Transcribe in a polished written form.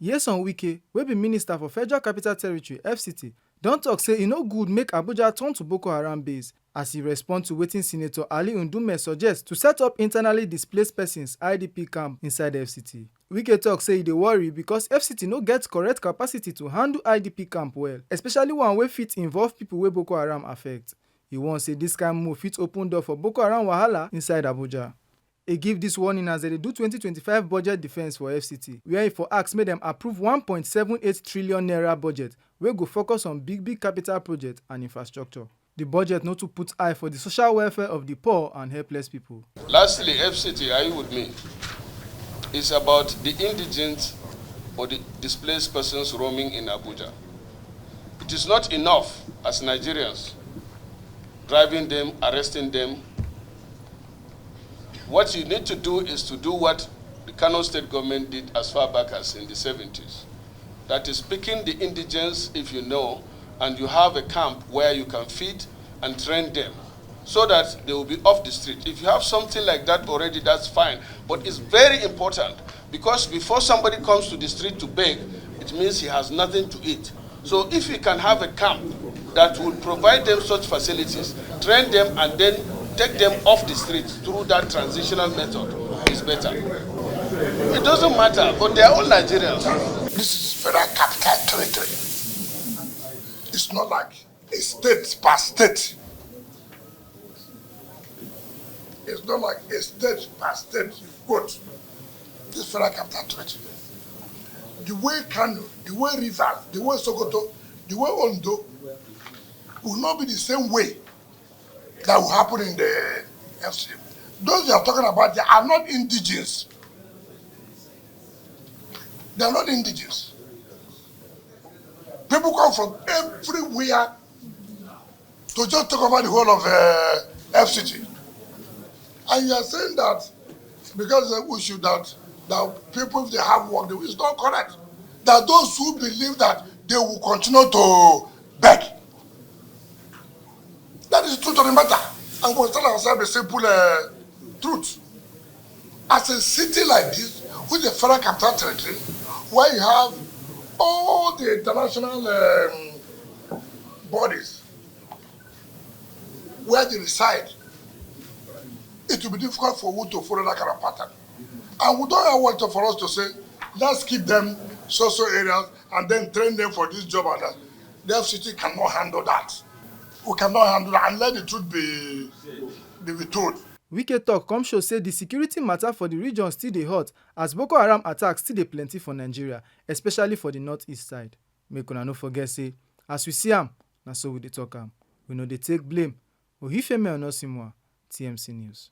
Nyesom Wike, wey be Minister for Federal Capital Territory (FCT), don tok say e no good make Abuja turn to Boko Haram base as e respond to wetin Senator Ali Ndume suggest to set up internally displaced persons (IDP) camp inside FCT. Wike tok say e dey worry because FCT no get correct capacity to handle IDP camp well, especially one wey fit involve pipo wey Boko Haram affect. E warn say dis kain move fit open door for Boko Haram wahala inside Abuja. E give dis warning as dem dey do 2025 budget defence for FCT, wia e for ask make dem approve ₦1.78 trillion budget wey go focus on big capital projects and infrastructure. The budget no too put eye for the social welfare of the poor and helpless people. Lastly, FCT, are you with me? It's about the indigent or the displaced persons roaming in Abuja. It is not enough as Nigerians driving them, arresting them. What you need to do is to do what the Kano state government did as far back as in the 70s. That is picking the indigents, if you know, and you have a camp where you can feed and train them so that they will be off the street. If you have something like that already, that's fine. But it's very important because before somebody comes to the street to beg, it means he has nothing to eat. So if you can have a camp that will provide them such facilities, train them, and then take them off the street through that transitional method, is better. It doesn't matter, but they are all Nigerians. This is federal capital territory. It's not like a state per state. It's not like a state per state you've got. This is federal capital territory. The way Kano, the way Rivers, the way Sokoto, the way Ondo will not be the same way that will happen in the FCT. Those you are talking about, they are not indigenous. They are not indigenous. People come from everywhere to just talk about the whole of FCT. And you are saying that because we should that people, if they have work, it's not correct. That those who believe that they will continue to beg. That is the truth of the matter. And we'll tell ourselves a simple truth. As a city like this, with the federal capital territory, where you have all the international bodies where they reside, it will be difficult for you to follow that kind of pattern. And we don't want for us to say, let's keep them social areas and then train them for this job and that. The FCT cannot handle that. We cannot handle that and let the truth be told. Wike tok come show say the security matter for the region still dey hot as Boko Haram attacks still dey plenty for Nigeria, especially for the northeast side. Make una no forget say, as we see am, na so we dey talk am. We no dey take blame. Ohifemi Onosimwa, TMC News.